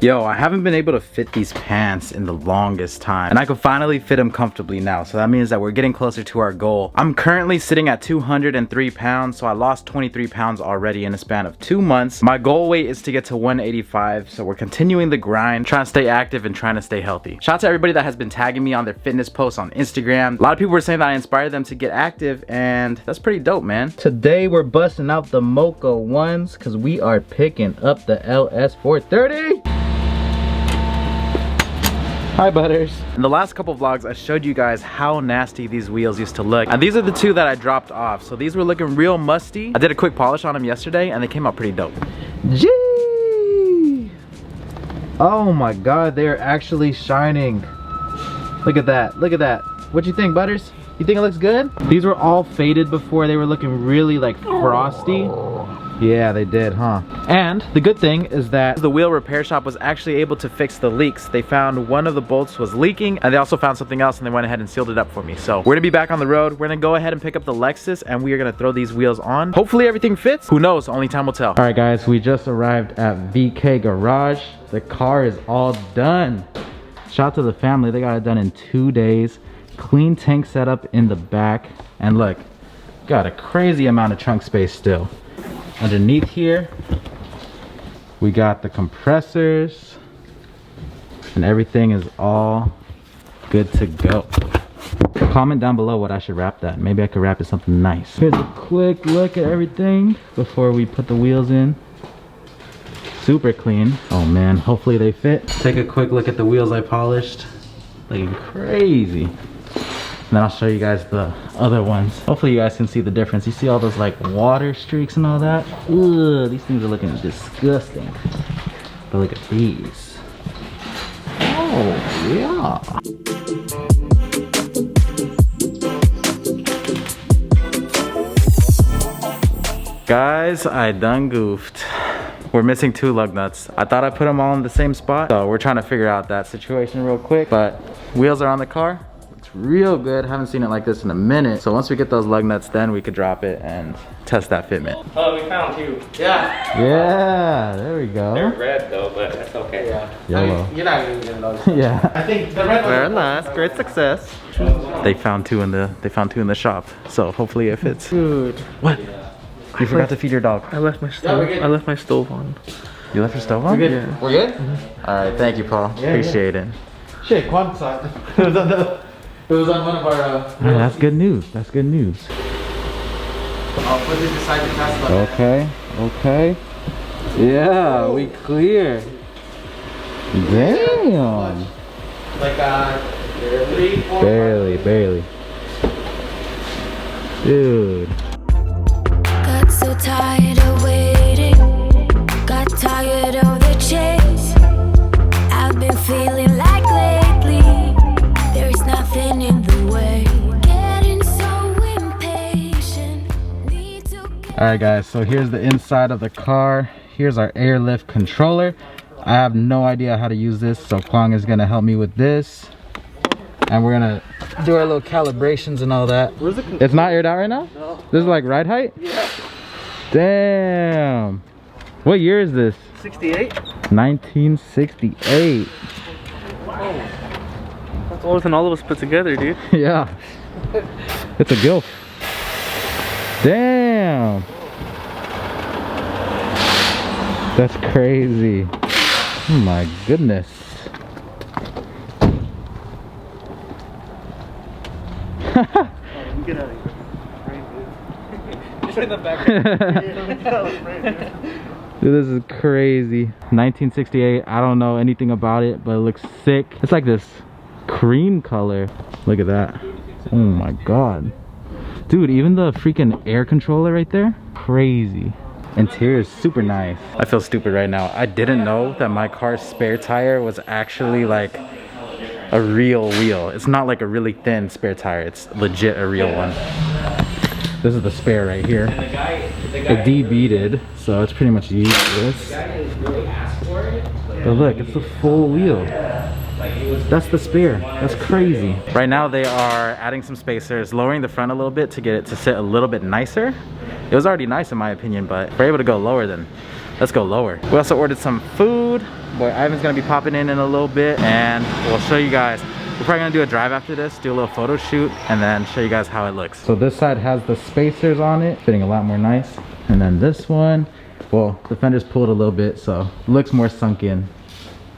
Yo, I haven't been able to fit these pants in the longest time, and I can finally fit them comfortably now, so that means that we're getting closer to our goal. I'm currently sitting at 203 pounds, so I lost 23 pounds already in a span of 2 months. My goal weight is to get to 185, so we're continuing the grind, trying to stay active and trying to stay healthy. Shout out to everybody that has been tagging me on their fitness posts on Instagram. A lot of people were saying that I inspired them to get active, and that's pretty dope, man. Today we're busting out the Mocha ones because we are picking up the LS430. Hi Butters. In the last couple vlogs I showed you guys how nasty these wheels used to look, and these are the two that I dropped off. So these were looking real musty. I did a quick polish on them yesterday and they came out pretty dope. Gee! Oh my god, they're actually shining. Look at that, look at that. What you think, Butters? You think it looks good? These were all faded before. They were looking really like frosty. Yeah, they did, huh? And the good thing is that the wheel repair shop was actually able to fix the leaks. They found one of the bolts was leaking, and they also found something else, and they went ahead and sealed it up for me. So we're gonna be back on the road. We're gonna go ahead and pick up the Lexus, and we are gonna throw these wheels on. Hopefully everything fits. Who knows? Only time will tell. All right, guys, we just arrived at VK Garage. The car is all done. Shout out to the family. They got it done in 2 days. Clean tank setup in the back, and look, got a crazy amount of trunk space still. Underneath here we got the compressors, and everything is all good to go. Comment down below what I should wrap that. Maybe I could wrap it something nice. Here's a quick look at everything before we put the wheels in. Super clean. Oh man, hopefully they fit. Take a quick look at the wheels I polished. Looking crazy. And then I'll show you guys the other ones. Hopefully you guys can see the difference. You see all those like water streaks and all that? Ugh, these things are looking disgusting. But look at these. Oh, yeah. Guys, I done goofed. We're missing 2 lug nuts. I thought I put them all in the same spot, so we're trying to figure out that situation real quick. But wheels are on the car. Real good. Haven't seen it like this in a minute. So once we get those lug nuts, then we could drop it and test that fitment. Oh, we found 2. Yeah. Yeah, there we go. They're red though, but that's okay. Yeah. Yellow. I mean, you're not even gonna notice. Yeah. I think the red one. Very nice. Great success. They found two in the shop. So hopefully it fits. Dude. What? You forgot to feed your dog. I left my stove. I left my stove on. You left your stove on? We're good. Yeah. We're good? All right. Thank you, Paul. Yeah, appreciate it. Shit, quantified. It was on one of our. That's good news. That's good news. I'll put it beside the Tesla. Okay. Okay. Yeah, we clear. Damn. Like 3, 4. Barely. Dude. Got so tired of waiting. Got tired of the chase. I've been feeling like lately there's nothing in the way. Getting so impatient. Alright guys, so here's the inside of the car. Here's our Airlift controller. I have no idea how to use this, so Kwang is gonna help me with this. And we're gonna do our little calibrations and all that. It's not aired out right now? No. This is like ride height? Yeah. Damn. What year is this? 68? 1968. Wow. That's older than all of us put together, dude. Yeah. It's a gilf. Damn. That's crazy. Oh my goodness. Get out of here. Just in the background. Dude, this is crazy. 1968. I don't know anything about it, but it looks sick. It's like this cream color. Look at that. Oh my god. Dude, even the freaking air controller right there, crazy. Interior is super nice. I feel stupid right now. I didn't know that my car's spare tire was actually like a real wheel. It's not like a really thin spare tire. It's legit a real one. This is the spare right here. It de-beaded, so it's pretty much useless. But look, it's a full wheel. That's the spare. That's crazy. Right now they are adding some spacers, lowering the front a little bit to get it to sit a little bit nicer. It was already nice in my opinion, but if we're able to go lower, then Let's go lower. We also ordered some food. Boy, Ivan's gonna be popping in a little bit, and we'll show you guys. We're probably gonna do a drive after this, do a little photo shoot, and then show you guys how it looks. So this side has the spacers on it, fitting a lot more nice. And then this one, well, the fender's pulled a little bit, so it looks more sunk in.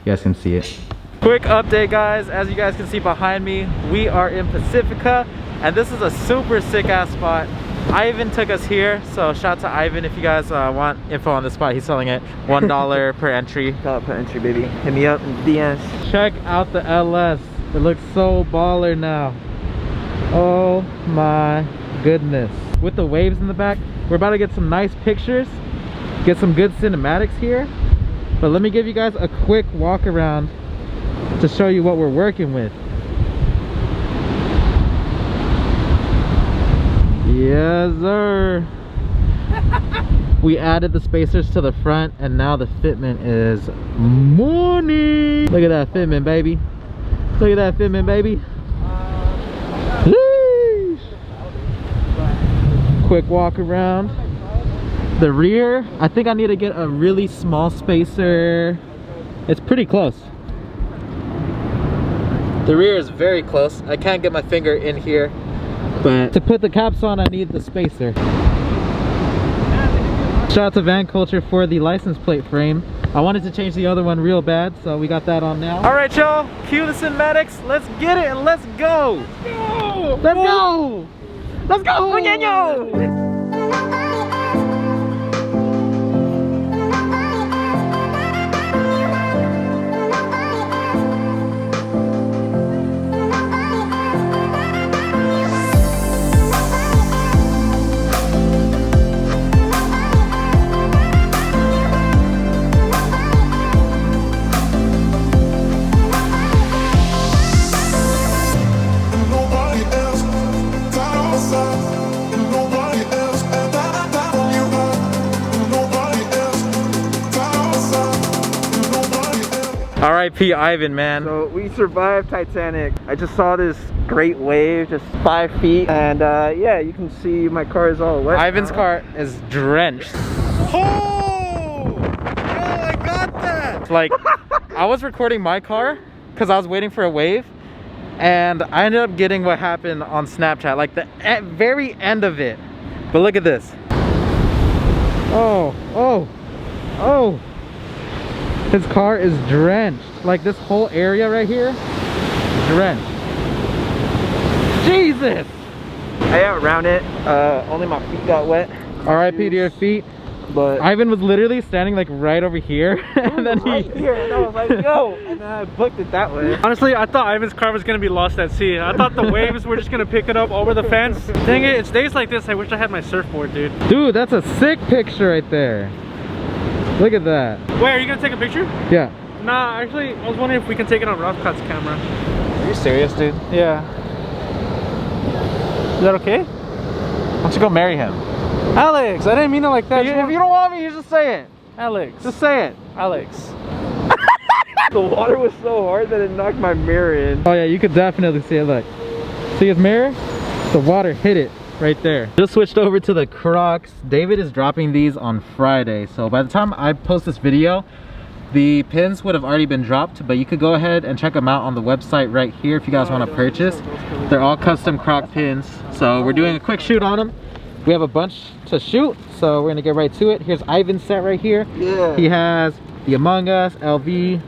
You guys can see it. Quick update, guys. As you guys can see behind me, we are in Pacifica, and this is a super sick ass spot. Ivan took us here, so shout out to Ivan if you guys want info on this spot. He's selling it $1 per entry. $1 per entry, baby. Hit me up in DMs. Check out the LS. It looks so baller now. Oh my goodness. With the waves in the back, we're about to get some nice pictures, get some good cinematics here. But let me give you guys a quick walk around to show you what we're working with. Yes, sir. We added the spacers to the front, and now the fitment is money. Look at that fitment, baby. Look at that fitment, baby. Quick walk around. The rear, I think I need to get a really small spacer. It's pretty close. The rear is very close. I can't get my finger in here, but to put the caps on, I need the spacer. Shout out to Van Culture for the license plate frame. I wanted to change the other one real bad, so we got that on now. All right, y'all, cue the cinematics. Let's get it and let's go. Let's go. Let's go. Let's go. R.I.P. Ivan, man. So we survived Titanic. I just saw this great wave, just 5 feet, and yeah, you can see my car is all wet. Ivan's car is drenched. Oh! Yo, I got that! Like, I was recording my car because I was waiting for a wave, and I ended up getting what happened on Snapchat, like the very end of it. But look at this. Oh, oh, oh. His car is drenched. Like this whole area right here, drenched. Jesus! I outrun it. Only my feet got wet. R.I.P. to your feet. But Ivan was literally standing like right over here, and then right here, and I was like, yo, and then I booked it that way. Honestly, I thought Ivan's car was gonna be lost at sea. I thought the waves were just gonna pick it up over the fence. Dang it, it's days like this I wish I had my surfboard, dude. Dude, that's a sick picture right there. Look at that. Wait, are you gonna take a picture? Yeah. Nah, actually, I was wondering if we can take it on Rafkat's camera. Are you serious, dude? Yeah. Is that okay? Why don't you go marry him? Alex, I didn't mean it like that. If you don't want me, you just say it. Alex. Just say it. Alex. The water was so hard that it knocked my mirror in. Oh yeah, you could definitely see it. Look. See his mirror? The water hit it right there. Just switched over to the Crocs. David is dropping these on Friday, so by the time I post this video, the pins would have already been dropped, but you could go ahead and check them out on the website right here if you guys want to purchase. They're all custom Croc pins, so we're doing a quick shoot on them. We have a bunch to shoot, so we're gonna get right to it. Here's Ivan's set right here. Yeah. He has the Among Us, LV,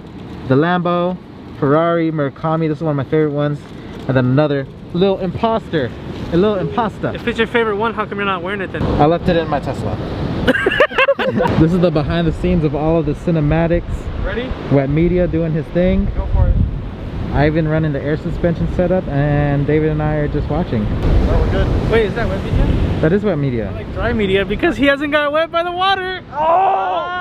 the Lambo, Ferrari, Murakami. This is one of my favorite ones. And then another little imposter, a little impasta. If it's your favorite one, how come you're not wearing it then? I left it in my Tesla. This is the behind the scenes of all of the cinematics. Ready? Wet Media doing his thing. Go for it. Ivan running the air suspension setup, and David and I are just watching. Oh, we're good. Wait, is that wet media? That is Wet Media. I like dry media because he hasn't got wet by the water. Oh!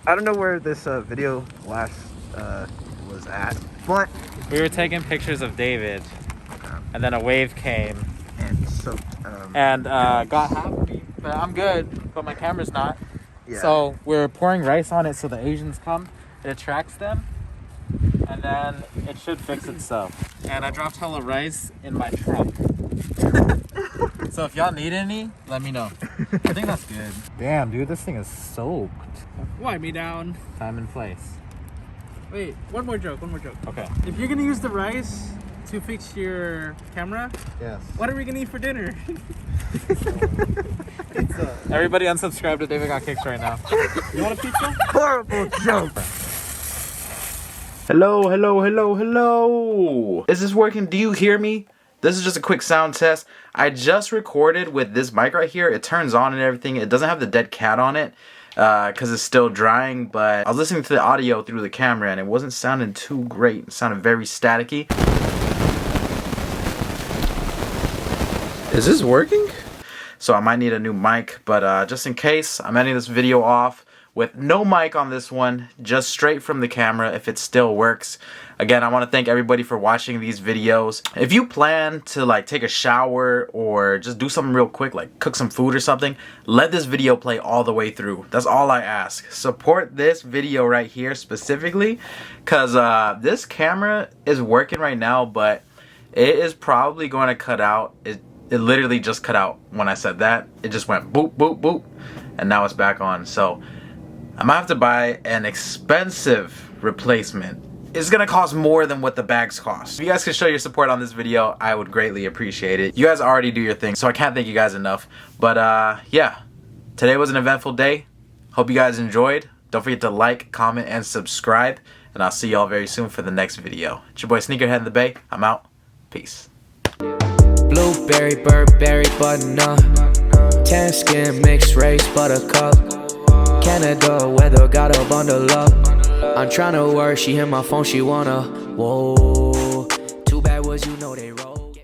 I don't know where this video last was at, but We were taking pictures of David, and then a wave came. and soaked and got half of me, but I'm good, but my camera's not. Yeah. So we're pouring rice on it so the Asians come, it attracts them, and then it should fix itself. And I dropped hella rice in my truck. So if y'all need any, let me know. I think that's good. Damn, dude, this thing is soaked. Wipe me down. Time and place. Wait, one more joke. Okay. If you're gonna use the rice to fix your camera, Yes. what are we gonna eat for dinner? Everybody unsubscribe to David Got Kicks right now. You want a pizza? Horrible joke. Hello. Is this working? Do you hear me? This is just a quick sound test. I just recorded with this mic right here. It turns on and everything. It doesn't have the dead cat on it because it's still drying, but I was listening to the audio through the camera and it wasn't sounding too great. It sounded very staticky. Is this working? So I might need a new mic, but just in case, I'm ending this video off with no mic on this one, just straight from the camera if it still works. Again, I want to thank everybody for watching these videos. If you plan to like take a shower or just do something real quick, like cook some food or something, let this video play all the way through. That's all I ask. Support this video right here specifically, because this camera is working right now, but it is probably going to cut out. It literally just cut out when I said that. It just went boop, boop, boop, and now it's back on. So I might have to buy an expensive replacement. It's gonna cost more than what the bags cost. If you guys could show your support on this video, I would greatly appreciate it. You guys already do your thing, so I can't thank you guys enough. But yeah, today was an eventful day. Hope you guys enjoyed. Don't forget to like, comment, and subscribe. And I'll see y'all very soon for the next video. It's your boy Sneakerhead in the Bay. I'm out. Peace. Blueberry, Burberry, button-up, tan skin, mixed race, buttercup, Canada weather, got a bundle up. I'm tryna work, she hit my phone, she wanna, whoa.